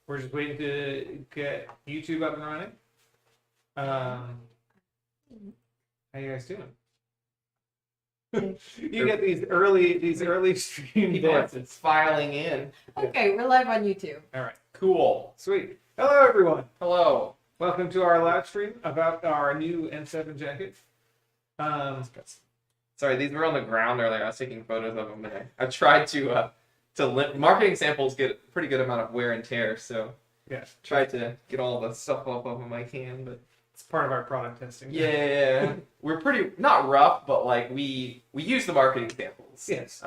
We're just waiting to get YouTube up and running. How you guys doing? You get these early stream People are dances. filing in. Okay, we're live on YouTube. All right, Cool. sweet. Hello, everyone. Hello. Welcome to our live stream about our new N7 jacket. Sorry, these were on the ground earlier. I was taking photos of them, and I tried to marketing samples get a pretty good amount of wear and tear, so yeah, tried to get all the stuff off of them I can, but it's part of our product testing. yeah, we're pretty not rough, but like we use the marketing samples. Yes.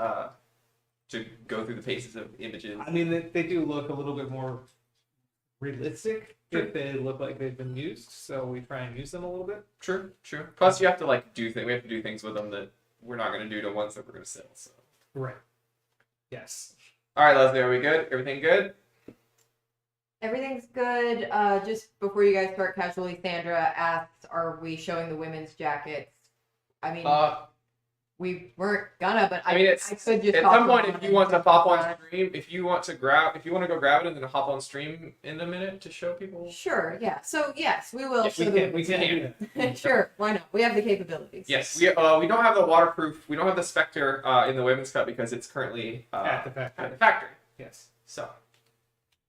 To go through the paces of images. I mean, they do look a little bit more realistic if they look like they've been used, so we try and use them a little bit. True. Plus, you have to like do things. We have to do things with them that we're not going to do to ones that we're going to sell. So. Right. Yes. All right, Leslie, are we good? Everything good? Everything's good. Just before you guys start casually, Sandra asked, are we showing the women's jackets? I mean, we weren't gonna, but I mean, I could just at hop some point, on if you want to hop on and- stream, if you want to go grab it and then hop on stream in a minute to show people. Sure, yeah. So yes, we will Yes, show We can do that. Sure, why not? We have the capabilities. Yes, we don't have the waterproof. We don't have the Spectre in the women's cup because it's currently At the factory. At the factory. Yes. So,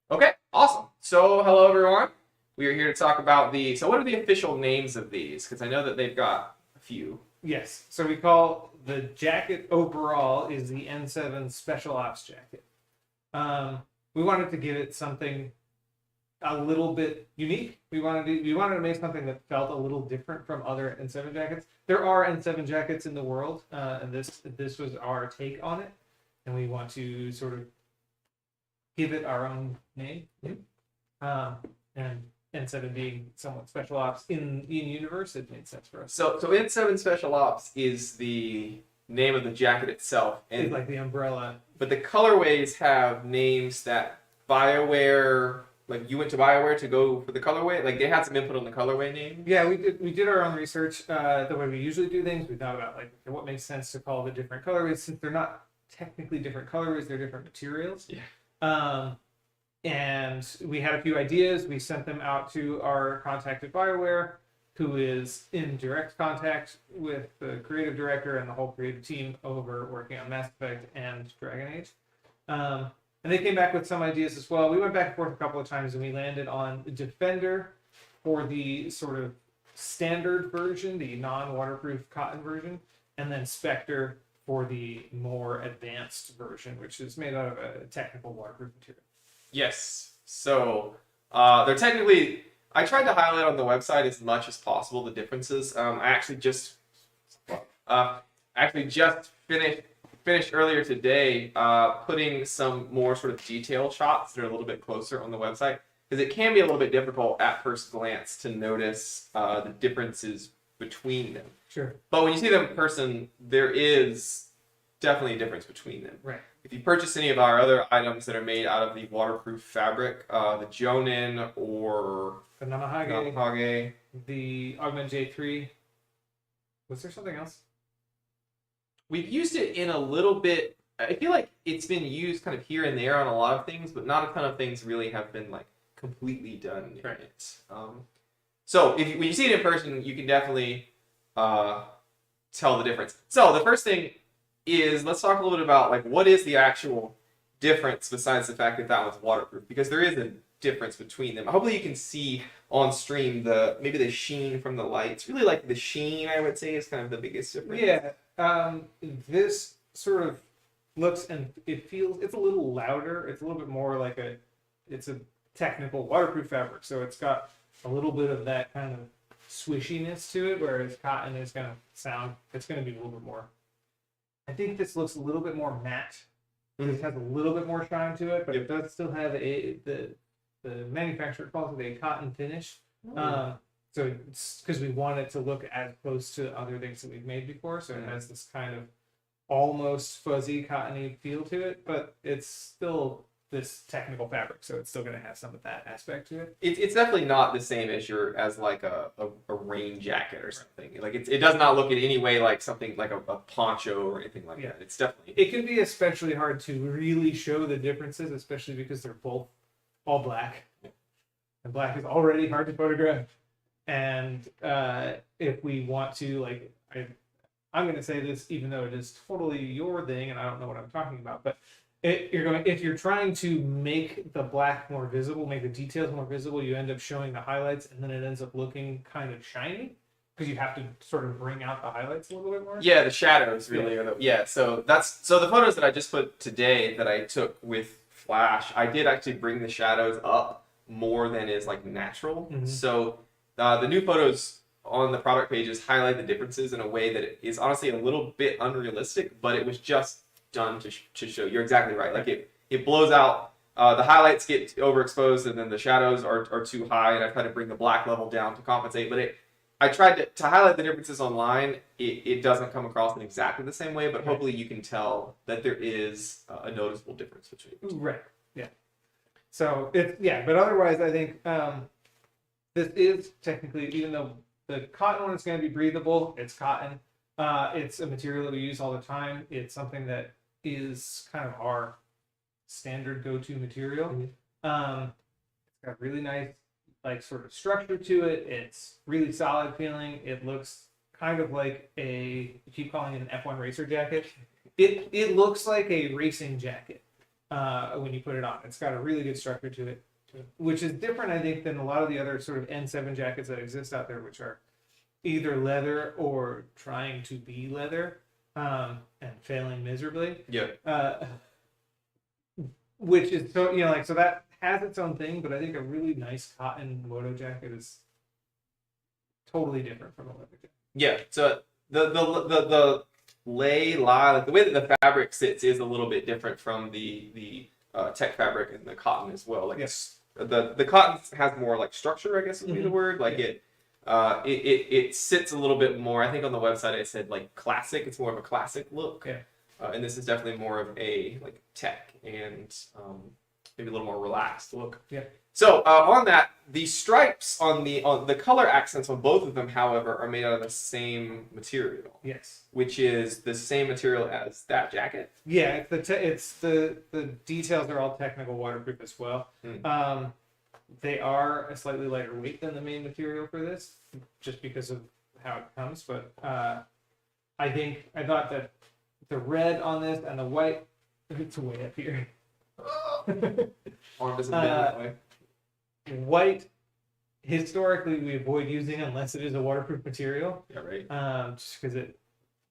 okay, awesome. So, hello everyone. We are here to talk about the. So, what are the official names of these? Because I know that they've got a few. Yes. So we call the jacket overall is the N7 Special Ops jacket. We wanted to give it something a little bit unique. We wanted to make something that felt a little different from other N7 jackets. There are N7 jackets in the world, and this was our take on it, and we want to sort of give it our own name. And instead of being somewhat special ops in universe, it made sense for us. So N7 Special Ops is the name of the jacket itself, It's and like the umbrella. but the colorways have names that BioWare. Like you went to BioWare to go for the colorway. Like they had some input on the colorway name. Yeah, we did our own research. The way we usually do things, we thought about like what makes sense to call the different colorways since they're not technically different colorways; they're different materials. Yeah. And we had a few ideas. We sent them out to our contact at BioWare, who is in direct contact with the creative director and the whole creative team over working on Mass Effect and Dragon Age. And they came back with some ideas as well. We went back and forth a couple of times, and we landed on Defender for the sort of standard version, the non-waterproof cotton version, and then Spectre for the more advanced version, which is made out of a technical waterproof material. Yes. So they're technically. I tried to highlight on the website as much as possible the differences. I actually just finished earlier today putting some more sort of detailed shots that are a little bit closer on the website because it can be a little bit difficult at first glance to notice the differences between them. Sure. But when you see them in person, there is definitely a difference between them. Right. If you purchase any of our other items that are made out of the waterproof fabric, the Jonin or The Namahage, Namahage, the Augment J3. Was there something else? we've used it in a little bit. I feel like it's been used kind of here and there on a lot of things, but not a ton of things really have been like completely done in Right. it. So when you see it in person, you can definitely tell the difference. So the first thing is let's talk a little bit about like what is the actual difference besides the fact that that one's waterproof, because there is a difference between them. Hopefully you can see on stream maybe the sheen from the lights. Really like the sheen, I would say, is kind of the biggest difference. Yeah. This sort of looks and it feels, it's a little louder. It's a little bit more like it's a technical waterproof fabric. So it's got a little bit of that kind of swishiness to it, whereas cotton is going to it's going to be a little bit more. I think this looks a little bit more matte. It has a little bit more shine to it, but it does still have the manufacturer calls it a cotton finish. So it's because we want it to look as close to other things that we've made before. So it has this kind of almost fuzzy cottony feel to it, but it's still this technical fabric, so it's still going to have some of that aspect to it. It's definitely not the same as like a rain jacket or something. Like it does not look in any way like something like a poncho or anything like that. It's definitely. It can be especially hard to really show the differences, especially because they're both all black, and black is already hard to photograph. And if we want to, like, I'm going to say this, even though it is totally your thing, and I don't know what I'm talking about, but if you're trying to make the black more visible, make the details more visible, you end up showing the highlights, and then it ends up looking kind of shiny because you have to sort of bring out the highlights a little bit more. Yeah, the shadows really are the So the photos that I just put today that I took with Flash, I did actually bring the shadows up more than is like natural. Mhm. So the new photos on the product pages highlight the differences in a way that is honestly a little bit unrealistic, but it was just done to show. You're exactly right. Like it blows out. The highlights get overexposed, and then the shadows are too high, and I try to bring the black level down to compensate. But I tried to highlight the differences online. It doesn't come across in exactly the same way, but hopefully you can tell that there is a noticeable difference between the two. Right. Yeah. So but otherwise, I think this is technically, even though the cotton one is going to be breathable, it's cotton. It's a material that we use all the time. It's something that is kind of our standard go-to material. It's got really nice, like, sort of structure to it. It's really solid feeling. It looks kind of like you keep calling it an F1 racer jacket. It looks like a racing jacket when you put it on. It's got a really good structure to it, which is different, I think, than a lot of the other sort of N7 jackets that exist out there, which are either leather or trying to be leather and failing miserably. Yeah. Which is so that has its own thing, but I think a really nice cotton moto jacket is totally different from a leather jacket. Yeah. So the lie, like the way that the fabric sits is a little bit different from the tech fabric and the cotton as well. Like the cotton has more like structure, I guess would be the word. Like it sits a little bit more. I think on the website I said like classic. It's more of a classic look. Yeah. And this is definitely more of a like tech and maybe a little more relaxed look. Yeah. So on that, the stripes on the color accents on both of them, however, are made out of the same material. Yes. Which is the same material as that jacket. Yeah, it's the details are all technical waterproof as well. They are a slightly lighter weight than the main material for this, just because of how it comes. But I thought that the red on this and the white, it's way up here. Arm doesn't bend that way. White, historically, we avoid using unless it is a waterproof material. Yeah, right. Just because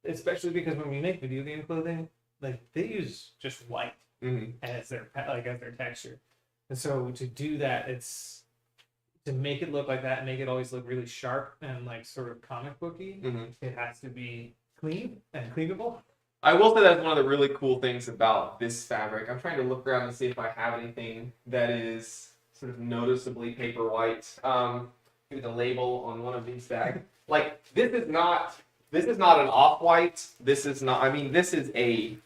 especially because when we make video game clothing, like they use just white as their texture, and so to do that, it's to make it look like that and make it always look really sharp and like sort of comic booky. It has to be clean and cleanable. I will say that's one of the really cool things about this fabric. I'm trying to look around and see if I have anything that is sort of noticeably paper white. Maybe the label on one of these bags. Like this is not an off-white. This is not. I mean, this is a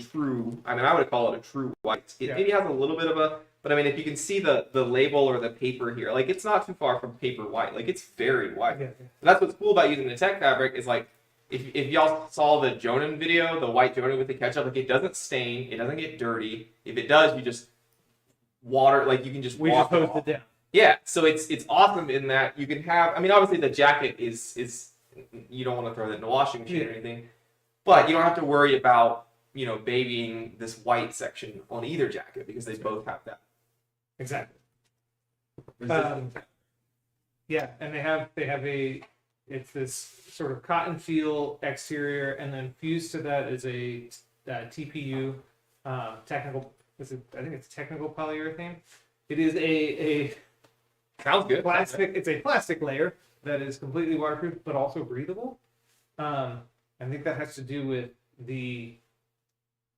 true. I mean, I would call it a true white. It maybe has a little bit of a. But I mean, if you can see the label or the paper here, like it's not too far from paper white. Like it's very white. Yeah. That's what's cool about using the tech fabric is like. If y'all saw the Jonan video, the white Jonan with the ketchup, like it doesn't stain, it doesn't get dirty. If it does, you just water, like you can just We just post it down. Yeah, so it's awesome in that you can have. I mean, obviously the jacket is you don't want to throw that in the washing machine or anything, but you don't have to worry about babying this white section on either jacket because they both have that. Exactly. Yeah, and they have it's this sort of cotton feel exterior, and then fused to that is a TPU technical. I think it's technical polyurethane. It is a sounds good plastic. It's a plastic layer that is completely waterproof but also breathable. I think that has to do with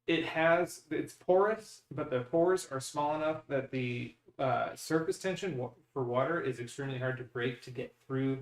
it's porous, but the pores are small enough that the surface tension for water is extremely hard to break to get through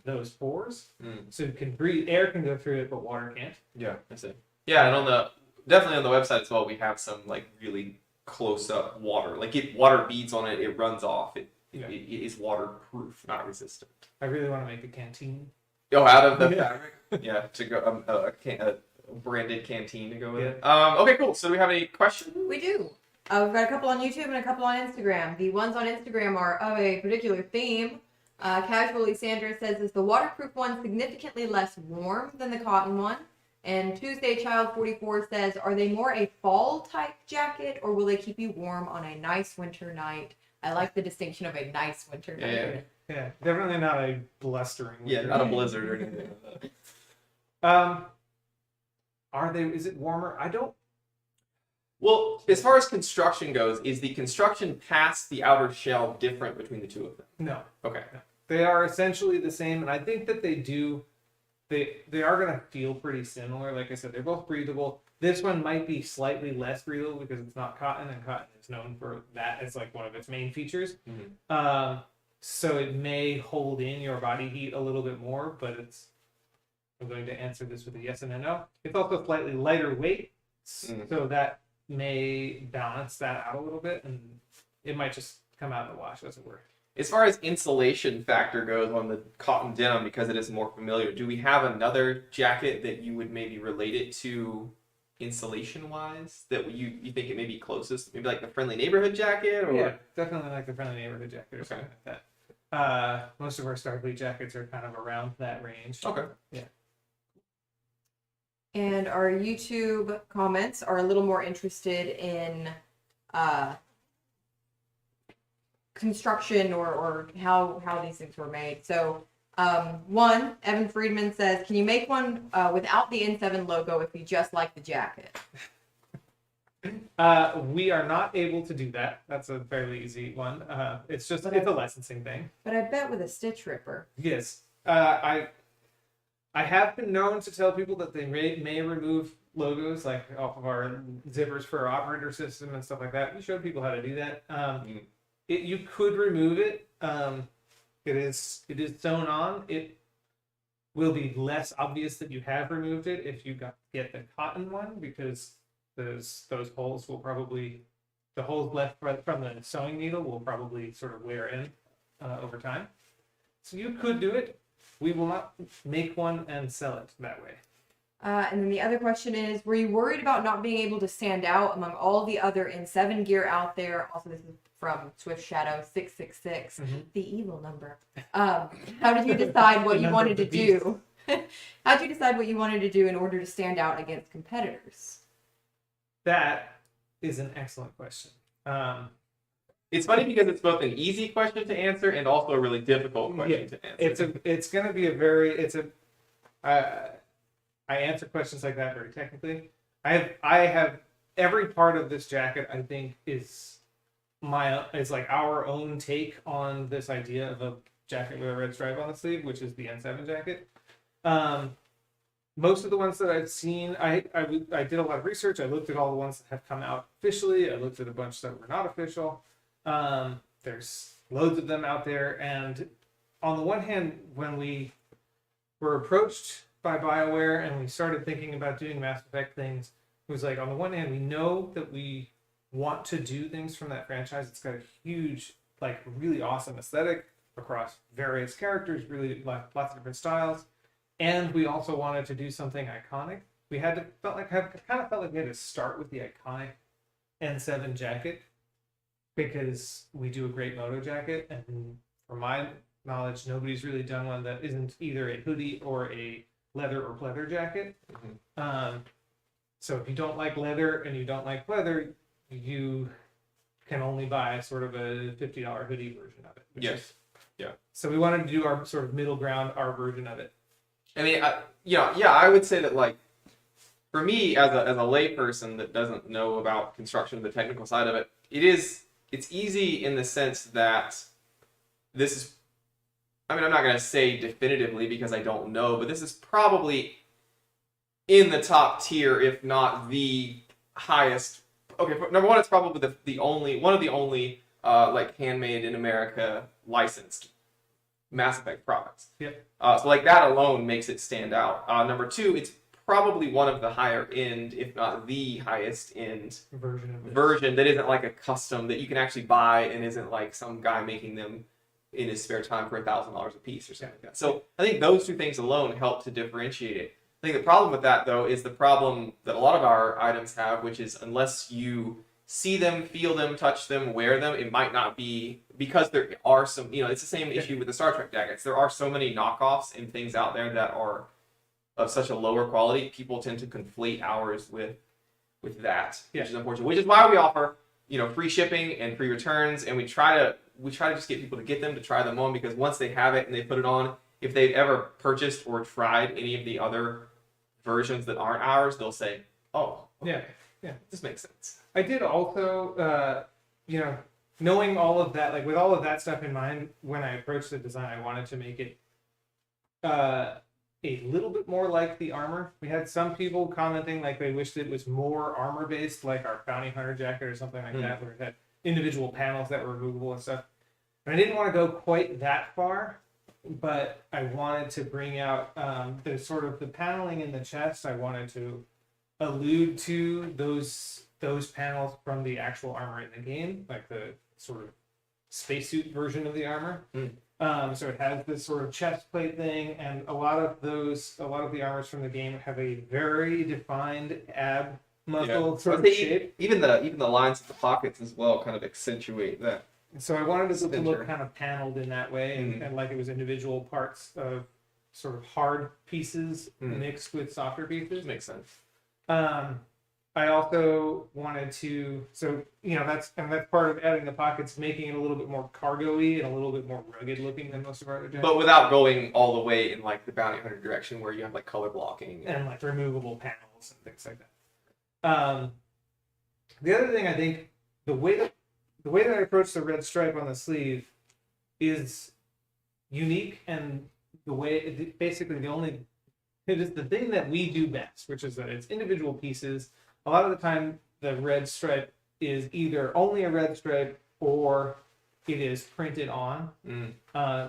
those pores. So it can breathe, air can go through it, but water can't. Yeah, I see. Yeah, and definitely on the website as well, we have some like really close up water. Like if water beads on it, it runs off. It is waterproof, not resistant. I really want to make a canteen. Oh, out of the fabric? Yeah, to go a branded canteen to go with it. Okay, cool. So do we have any questions? We do. We've got a couple on YouTube and a couple on Instagram. The ones on Instagram are of a particular theme. Casually, Sandra says, is the waterproof one significantly less warm than the cotton one? And Tuesday Child 44 says, are they more a fall type jacket or will they keep you warm on a nice winter night? I like the distinction of a nice winter night. Yeah, definitely not a blustering. Yeah, winter not a night. blizzard or anything like that. Are they? Is it warmer? I don't. Well, as far as construction goes, is the construction past the outer shell different between the two of them? No. Okay. They are essentially the same, and I think that they do. They are going to feel pretty similar. Like I said, they're both breathable. This one might be slightly less breathable because it's not cotton, and cotton is known for that as like one of its main features. Mm-hmm. So it may hold in your body heat a little bit more, but it's. I'm going to answer this with a yes and a no. It's also slightly lighter weight, so that may balance that out a little bit, and it might just come out in the wash, as it were. As far as insulation factor goes on the cotton denim, because it is more familiar, do we have another jacket that you would maybe relate it to insulation-wise that you think it may be closest? Maybe like the Friendly Neighborhood jacket? Or... Yeah, definitely like the Friendly Neighborhood jacket or something like that. Most of our Starfleet jackets are kind of around that range. Okay. Yeah. And our YouTube comments are a little more interested in construction or how these things were made. So one, Evan Friedman says, can you make one without the N7 logo if you just like the jacket? We are not able to do that. That's a fairly easy one. It's just it's a licensing thing. But I bet with a stitch ripper. Yes. I have been known to tell people that they may remove logos like off of our zippers for our operator system and stuff like that. We showed people how to do that. You could remove it. It is sewn on. It will be less obvious that you have removed it if you get the cotton one, because those holes will probably, the holes left from the sewing needle will probably sort of wear in over time. So you could do it. We will not make one and sell it that way. And then the other question is, were you worried about not being able to stand out among all the other N7 gear out there? Also, this is from Swift Shadow 666, the evil number. How did you decide what you wanted to do? How did you decide what you wanted to do in order to stand out against competitors? That is an excellent question. It's funny because it's both an easy question to answer and also a really difficult question to answer. It's going to be a very I answer questions like that very technically. I have every part of this jacket I think is like our own take on this idea of a jacket with a red stripe on the sleeve, which is the N7 jacket. Most of the ones that I've seen, I did a lot of research. I looked at all the ones that have come out officially. I looked at a bunch that were not official. There's loads of them out there, and on the one hand, when we were approached by BioWare and we started thinking about doing Mass Effect things, it was like, on the one hand, we know that we want to do things from that franchise. It's got a huge, like, really awesome aesthetic across various characters, really lots of different styles, and we also wanted to do something iconic. We had to felt like we had to start with the iconic N7 jacket, because we do a great moto jacket, and from my knowledge, nobody's really done one that isn't either a hoodie or a leather or pleather jacket. So if you don't like leather and you don't like pleather, you can only buy sort of a $50 hoodie version of it. Yeah. So we wanted to do our sort of middle ground, our version of it. I mean, I would say that, like, for me as a lay person that doesn't know about construction, the technical side of it, it's easy in the sense that this is, I mean, I'm not going to say definitively because I don't know, but this is probably in the top tier, if not the highest. Okay, number one, it's probably one of the only like handmade in America licensed Mass Effect products. Yep. So like that alone makes it stand out. Number two, it's probably one of the higher end, if not the highest end version that isn't like a custom that you can actually buy and isn't like some guy making them in his spare time for $1,000 a piece or something like that. So I think those two things alone help to differentiate it. I think the problem with that, though, is the problem that a lot of our items have, which is unless you see them, feel them, touch them, wear them, it might not be because there are some. It's the same issue with the Star Trek jackets. There are so many knockoffs and things out there that are of such a lower quality. People tend to conflate ours with that, which is unfortunate. Which is why we offer free shipping and free returns, and we try to just get people to get them to try them on, because once they have it and they put it on, if they've ever purchased or tried any of the other versions that aren't ours, they'll say, "Oh, okay, yeah, this makes sense." I did also, knowing all of that, like with all of that stuff in mind, when I approached the design, I wanted to make it a little bit more like the armor. We had some people commenting like they wished it was more armor based, like our bounty hunter jacket or something like that, where it had individual panels that were removable and stuff. And I didn't want to go quite that far, but I wanted to bring out the sort of the paneling in the chest. I wanted to allude to those panels from the actual armor in the game, like the sort of spacesuit version of the armor. So it has this sort of chest plate thing, and a lot of the armors from the game have a very defined ab muscle sort of shape. Even the lines of the pockets as well kind of accentuate that. So I wanted it to look kind of paneled in that way, and like it was individual parts of sort of hard pieces mixed with softer pieces. Makes sense. I also wanted to, that's part of adding the pockets, making it a little bit more cargo-y and a little bit more rugged looking than most of our other jackets. But without going all the way in like the bounty hunter direction, where you have like color blocking and like removable panels and things like that. The other thing, I think the way that I approach the red stripe on the sleeve is unique, and basically it is the thing that we do best, which is that it's individual pieces. A lot of the time, the red stripe is either only a red stripe or it is printed on,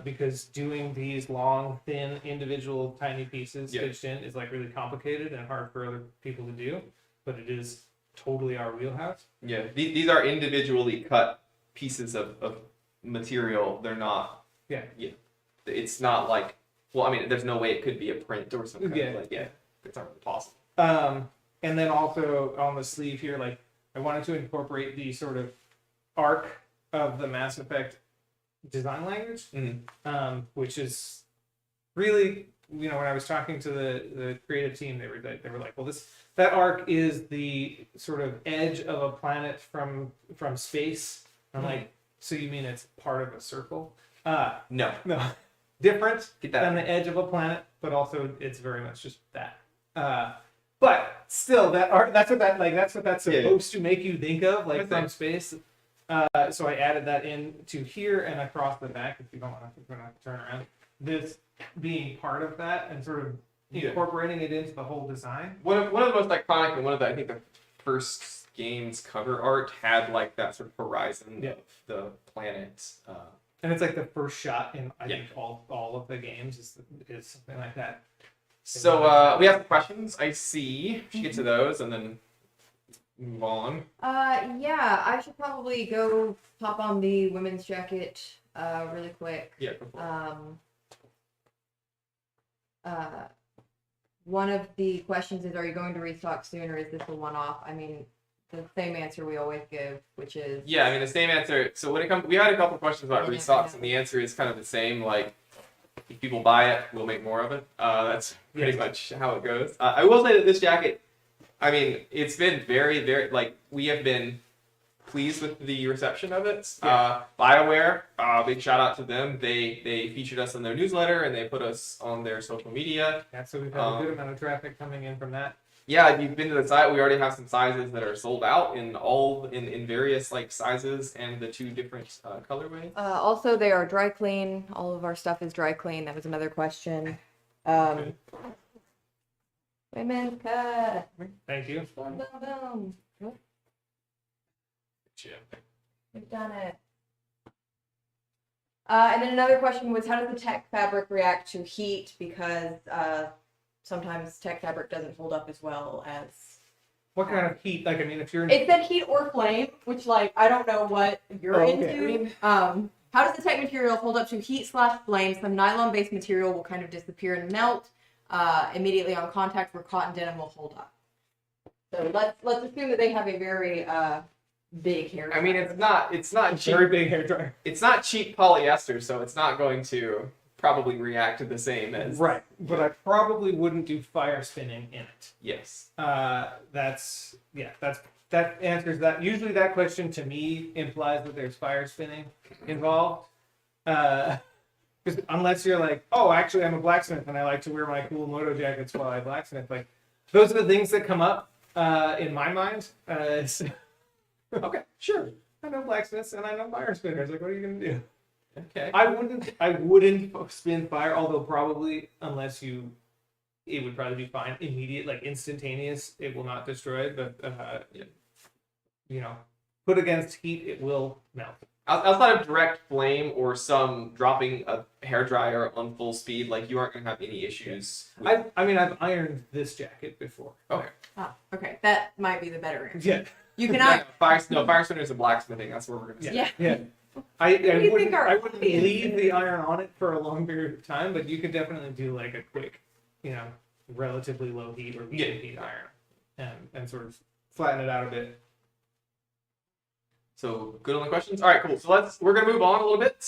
because doing these long, thin, individual, tiny pieces stitched in is like really complicated and hard for other people to do, but it is totally our wheelhouse. Yeah, these are individually cut pieces of material. They're not. Yeah. It's not like. Well, I mean, there's no way it could be a print or something. It's not possible. And then also on the sleeve here, like I wanted to incorporate the sort of arc of the Mass Effect design language, which is really, when I was talking to the creative team, they were like, well, that arc is the sort of edge of a planet from space. I'm like, so you mean it's part of a circle? No. Different than the edge of a planet, but also it's very much just that. But still, that art, that's what that's supposed to make you think of, like from space. So I added that in to here and across the back. If you don't want to turn around, this being part of that and sort of incorporating it into the whole design. One of the most iconic, and I think the first game's cover art had like that sort of horizon of the planet. And it's like the first shot in I think all of the games is something like that. So we have some questions. I see. We should get to those and then move on. Yeah, I should probably go pop on the women's jacket really quick. Yeah, go for it. One of the questions is, are you going to restock soon, or is this a one-off? I mean, the same answer we always give, which is... Yeah, I mean, the same answer. So when it comes... We had a couple of questions about restocks, and the answer is kind of the same. Like, if people buy it, we'll make more of it. That's pretty much how it goes. I will say that this jacket, I mean, it's been very, very... Like, we have been pleased with the reception of it. BioWare, big shout out to them. They featured us in their newsletter, and they put us on their social media. Yeah, so we've had a good amount of traffic coming in from that. Yeah, if you've been to the site, we already have some sizes that are sold out in various like sizes and the two different colorways. Also, they are dry clean. All of our stuff is dry clean. That was another question. Women's cut. Thank you. Boom, boom, boom. We've done it. And then another question was, how does the tech fabric react to heat? Because sometimes tech fabric doesn't hold up as well as... What kind of heat? Like, I mean, if you're... It said heat or flame, which, like, I don't know what you're into. How does the tech material hold up to heat/flame? Some nylon-based material will kind of disappear and melt immediately on contact, where cotton denim will hold up. So let's assume that they have a very big hair. I mean, dryer. it's not cheap. Very big hair dryer. It's not cheap polyester, so it's not going to probably react the same as. Right, but I probably wouldn't do fire spinning in it. Yes. That answers that. Usually, that question to me implies that there's fire spinning involved. Unless you're like, oh, actually, I'm a blacksmith and I like to wear my cool moto jackets while I blacksmith. Like, those are the things that come up in my mind. Okay, sure. I know blacksmiths and I know fire spinners. Like, what are you gonna do? Okay. I wouldn't spin fire, although probably it would probably be fine. Immediate, like instantaneous. It will not destroy it, but put against heat, it will melt. Outside of direct flame or some dropping a hairdryer on full speed, like you aren't going to have any issues. I've ironed this jacket before. Okay. Oh, okay. That might be the better answer. Yeah. You cannot. Fire spinners and blacksmithing. That's where we're going to. Yeah. Yeah. I do you think wouldn't our leave audience- the iron on it for a long period of time, but you could definitely do like a quick, relatively low heat or medium heat iron and sort of flatten it out a bit. So good on the questions. All right, cool. So we're gonna move on a little bit.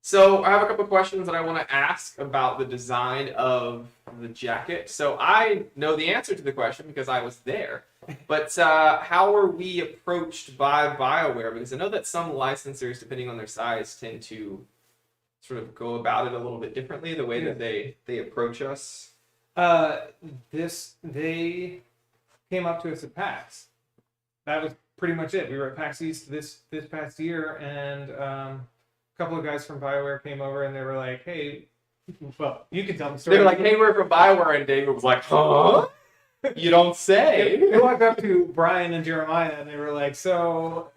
So I have a couple of questions that I want to ask about the design of the jacket. So I know the answer to the question because I was there. But how were we approached by BioWare? Because I know that some licensors, depending on their size, tend to sort of go about it a little bit differently. The way that they approach us. They came up to us at PAX. That was pretty much it. We were at PAX East this past year, and a couple of guys from BioWare came over, and they were like, "Hey, well, you can tell the story." They were like, "Hey, we're from BioWare," and David was like, "Huh? You don't say." They walked up to Brian and Jeremiah, and they were like, "So,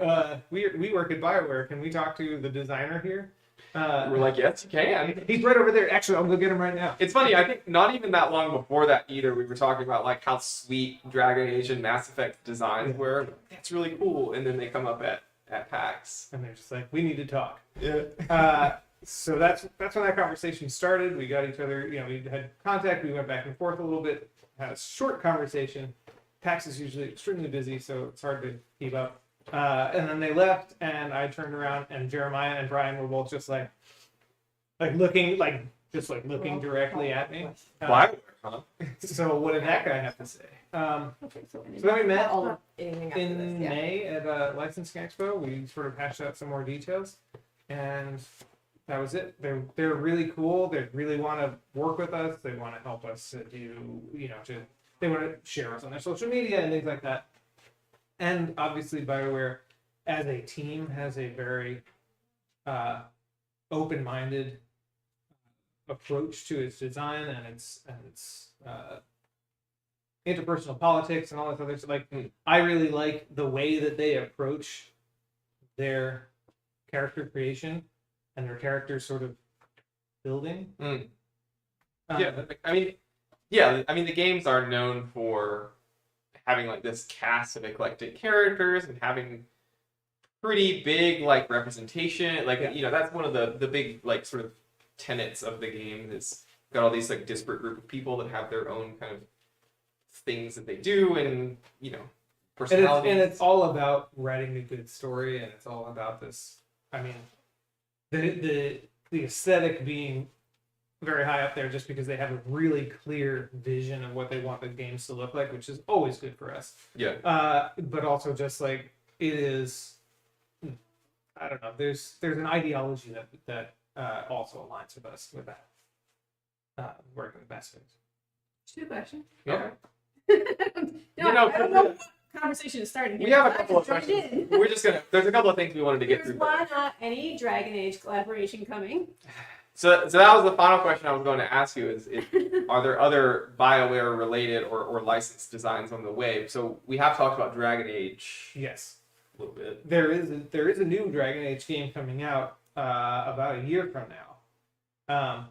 we work at BioWare. Can we talk to the designer here?" We're like, "Yes, you can." He's right over there. Actually, I'll go get him right now. It's funny, I think not even that long before that either, we were talking about like how sweet Dragon Age and Mass Effect designs were. That's really cool. And then they come up at PAX. And they're just like, "We need to talk." Yeah. So that's when that conversation started. We got each other, we had contact. We went back and forth a little bit, had a short conversation. PAX is usually extremely busy, so it's hard to keep up. And then they left, and I turned around, and Jeremiah and Brian were both just looking directly at me. BioWare, huh? So what did that guy have to say? So then we met in May at Licensing Expo. We sort of hashed out some more details, and that was it. They're really cool. They really want to work with us. They want to help us to do, they want to share us on their social media and things like that. And obviously, BioWare, as a team, has a very open-minded approach to its design and its interpersonal politics and all this other stuff. I really like the way that they approach their character creation and their character sort of building. I mean, the games are known for having like this cast of eclectic characters and having pretty big like representation. That's one of the big like sort of tenets of the game is got all these like disparate group of people that have their own kind of things that they do and personalities. And it's all about writing a good story, and it's all about this. I mean, the aesthetic being very high up there just because they have a really clear vision of what they want the games to look like, which is always good for us. Yeah. But also just like it is, I don't know. There's an ideology that also aligns with us with that working with Mass Effect. Two questions. Yeah. I don't know what conversation is starting here. We have a I couple of just joined questions. in. There's a couple of things we wanted to get There's through. why not any Dragon Age collaboration coming? So that was the final question I was going to ask you is are there other BioWare related or licensed designs on the way? So we have talked about Dragon Age Yes. a little bit. There is a new Dragon Age game coming out about a year from now.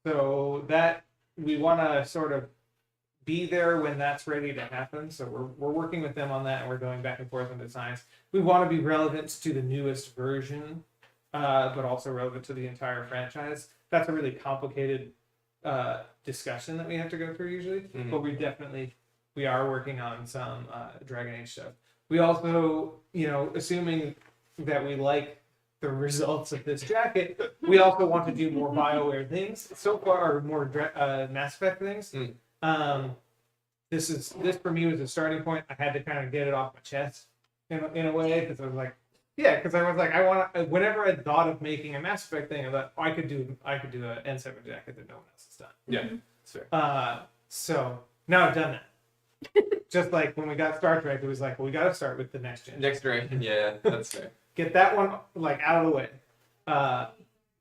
So that we want to sort of be there when that's ready to happen. So we're working with them on that, and we're going back and forth on designs. We want to be relevant to the newest version, but also relevant to the entire franchise. That's a really complicated discussion that we have to go through usually. Mhm. But we are working on some Dragon Age stuff. We also, assuming that we like the results of this jacket, we also want to do more BioWare things. So far, or more Mass Effect things. This for me was a starting point. I had to kind of get it off my chest in a way, because I was like, I want. Whenever I thought of making a Mass Effect thing, I thought I could do an N7 jacket that no one else has done. Yeah, that's fair. So now I've done that. Just like when we got Star Trek, it was like, well, we got to start with the next gen. Next generation, yeah, that's fair. Get that one like out of the way,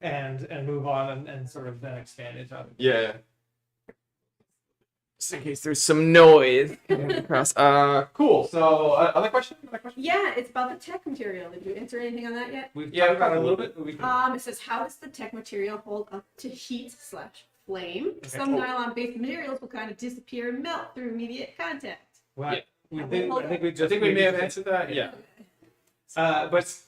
and move on and sort of then expand it on. Yeah. Just in case there's some noise across. Cool. So, other question? Yeah, it's about the tech material. Did you answer anything on that yet? We've talked about it a little bit, but we can. It says, how does the tech material hold up to heat/flame? Okay. Some nylon-based materials will kind of disappear and melt through immediate contact. Well, Yeah. I think we may have answered that. Yeah. But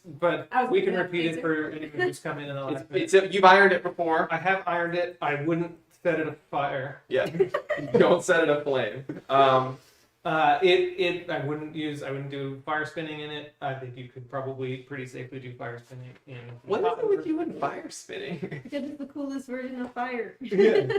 we can gonna repeat it answer. for anyone who's come in the last minute. You've ironed it before. I have ironed it. I wouldn't set it afire. Yeah. Don't set it aflame. I wouldn't do fire spinning in it. I think you could probably pretty safely do fire spinning in. What is it with you and fire spinning? Because it's the coolest version of fire. Yeah.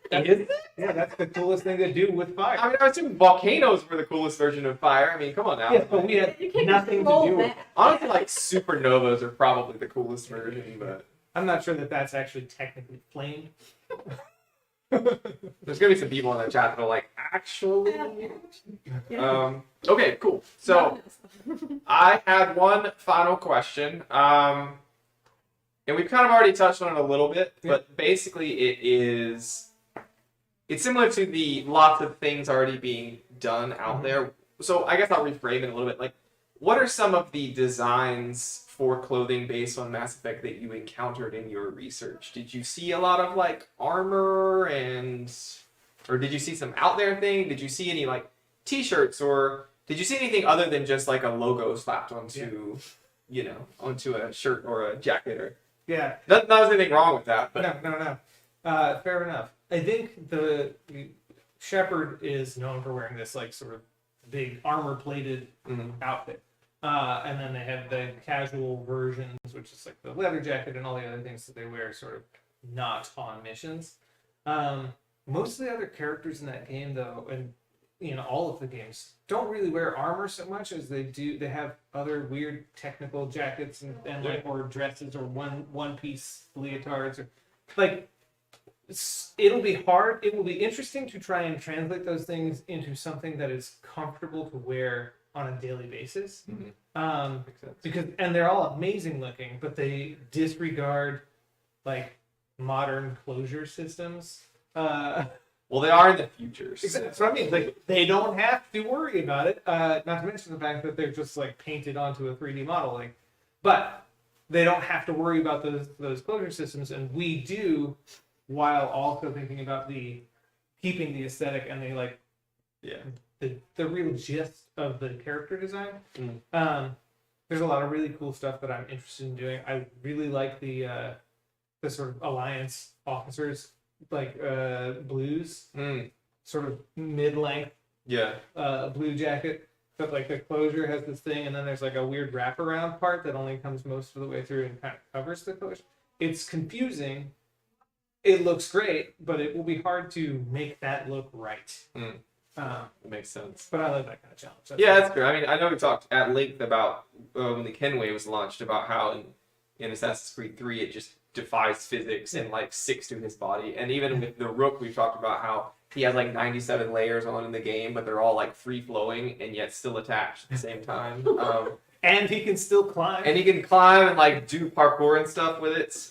Is it? Yeah, that's the coolest thing to do with fire. I mean, I assume volcanoes were the coolest version of fire. I mean, come on now. Yes, but we had You can't nothing to control do with. that. Honestly, like supernovas are probably the coolest version, but I'm not sure that that's actually technically flame. there's gonna be some people in the chat that are like, actually. Yeah. Okay, cool. So I had one final question. And we've kind of already touched on it a little bit, but basically it's similar to the lots of things already being done out there. So I guess I'll reframe it a little bit. Like, what are some of the designs for clothing based on Mass Effect that you encountered in your research? Did you see a lot of like armor or did you see some out there thing? Did you see any like t-shirts, or did you see anything other than just like a logo slapped onto, onto a shirt or a jacket? Or Yeah. not there's anything wrong with that, but No. Fair enough. I think the Shepard is known for wearing this like sort of big armor-plated outfit, and then they have the casual versions, which is like the leather jacket and all the other things that they wear, sort of not on missions. Most of the other characters in that game, though, and all of the games, don't really wear armor so much as they do. They have other weird technical jackets and like or dresses or one-piece leotards or like. It'll be hard. It will be interesting to try and translate those things into something that is comfortable to wear on a daily basis. Because they're all amazing looking, but they disregard like modern closure systems. well, they are in the future. So. That's what I mean. Like they don't have to worry about it. Not to mention the fact that they're just like painted onto a 3D model. Like, but they don't have to worry about those closure systems, and we do. While also thinking about keeping the aesthetic and the real gist of the character design. There's a lot of really cool stuff that I'm interested in doing. I really like the sort of Alliance officers, like blues, sort of mid-length blue jacket. But like the closure has this thing, and then there's like a weird wraparound part that only comes most of the way through and kind of covers the closure. It's confusing. It looks great, but it will be hard to make that look right. It makes sense. But I love that kind of challenge. That's true. I mean, I know we talked at length about when the Kenway was launched about how in Assassin's Creed 3 it just defies physics and like sticks to his body. And even with the Rook, we talked about how he has like 97 layers on in the game, but they're all like free flowing and yet still attached at the same time. And he can still climb. And he can climb and like do parkour and stuff with it.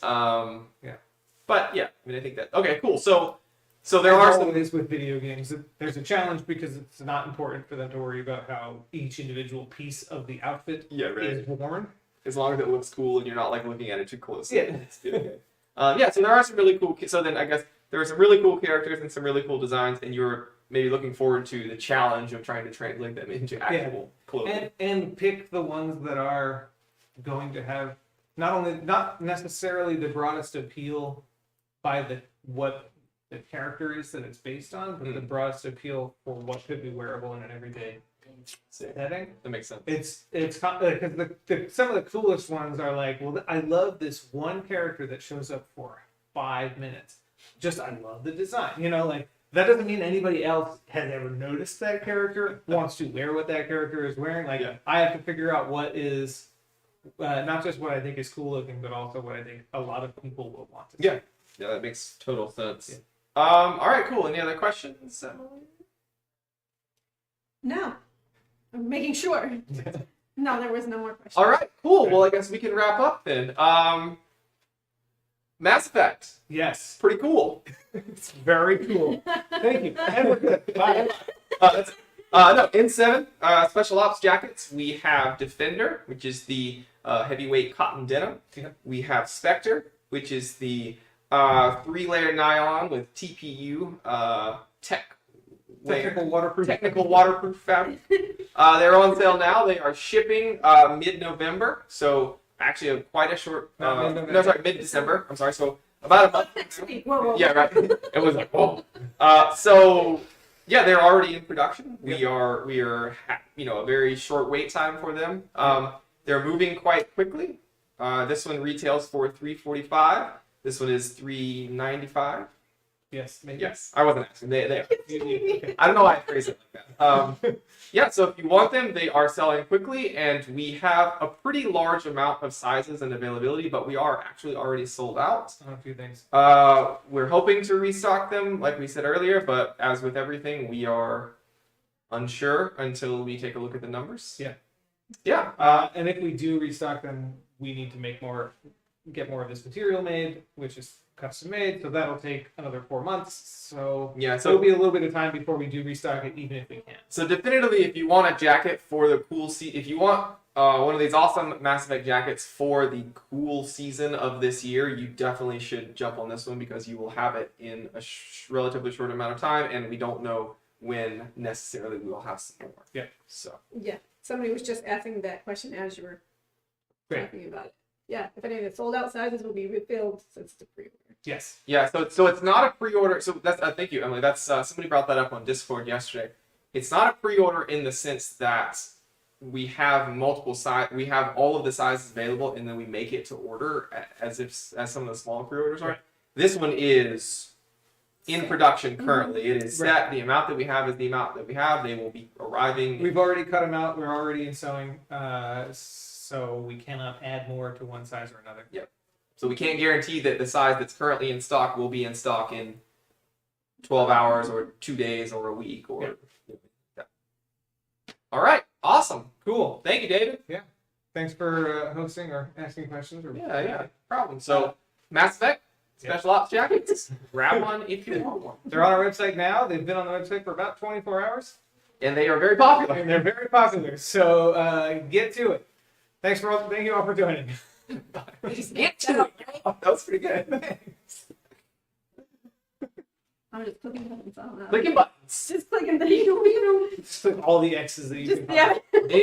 But yeah, I mean, I think that okay, cool. So there are some always with video games. There's a challenge because it's not important for them to worry about how each individual piece of the outfit is worn. As long as it looks cool and you're not like looking at it too closely. Yeah. It's good. So there are some really cool. So then I guess there are some really cool characters and some really cool designs, and you're maybe looking forward to the challenge of trying to translate them into actual clothing. And pick the ones that are going to have not necessarily the broadest appeal by what the character is that it's based on, but the broadest appeal for what could be wearable in an everyday setting. That makes sense. It's because some of the coolest ones are like, well, I love this one character that shows up for 5 minutes. Just I love the design. You know, like that doesn't mean anybody else has ever noticed that character, wants to wear what that character is wearing. Like I have to figure out what is not just what I think is cool looking, but also what I think a lot of people will want to see. Yeah, that makes total sense. All right, cool. Any other questions, Emily? No. I'm making sure. No, there was no more questions. All right, cool. Well, I guess we can wrap up then. Mass Effect. Yes, Pretty cool. it's very cool. Thank you. And we're good. Bye. No, in 7 special ops jackets, we have Defender, which is the heavyweight cotton denim. Yeah. We have Spectre, which is the 3-layer nylon with TPU Technical waterproof fabric. They're on sale now. They are shipping mid-November, so actually quite a short. Mid-December. I'm sorry. So about a month. Next week. Whoa. Yeah, right. It was like, whoa. So yeah, they're already in production. We are a very short wait time for them. They're moving quite quickly. This one retails for $345. This one is $395. Yes, maybe. Yes, I wasn't asking. They are. I don't know why I phrased it like that. Yeah, so if you want them, they are selling quickly, and we have a pretty large amount of sizes and availability, but we are actually already sold out. On a few things. We're hoping to restock them, like we said earlier, but as with everything, we are unsure until we take a look at the numbers. Yeah. Yeah. And if we do restock them, we need to get more of this material made, which is custom made, so that'll take another 4 months. So Yeah, it'll be a little bit of time before we do restock it, even if we can. So definitively, if you want a jacket for the cool if you want one of these awesome Mass Effect jackets for the cool season of this year, you definitely should jump on this one because you will have it in a relatively short amount of time, and we don't know when necessarily we will have some more. Yeah. So. Yeah. Somebody was just asking that question as you were Great. talking about it. Yeah. If any of the sold out sizes will be refilled since the pre-order. Yes. Yeah, so it's not a pre-order. So that's thank you, Emily. That's somebody brought that up on Discord yesterday. It's not a pre-order in the sense that we have multiple we have all of the sizes available, and then we make it to order as some of the smaller pre-orders are. Right. This one is in production currently. It is Right. set. The amount that we have is the amount that we have. They will be arriving. We've already cut them out. We're already in sewing, so we cannot add more to one size or another. Yep. So we can't guarantee that the size that's currently in stock will be in stock in 12 hours or 2 days or a week or. Yeah. All right. Awesome. Cool. Thank you, David. Thanks for hosting or asking questions. Yeah. No problem. So Mass Effect special ops jackets. Grab one if you want one. They're on our website now. They've been on the website for about 24 hours. And they are very popular. And they're very popular. So get to it. Thank you all for joining. Just get to it. That was pretty good. I'm just clicking buttons. I don't know. Clicking buttons. Just clicking the Just click all the X's that you Just can. yeah.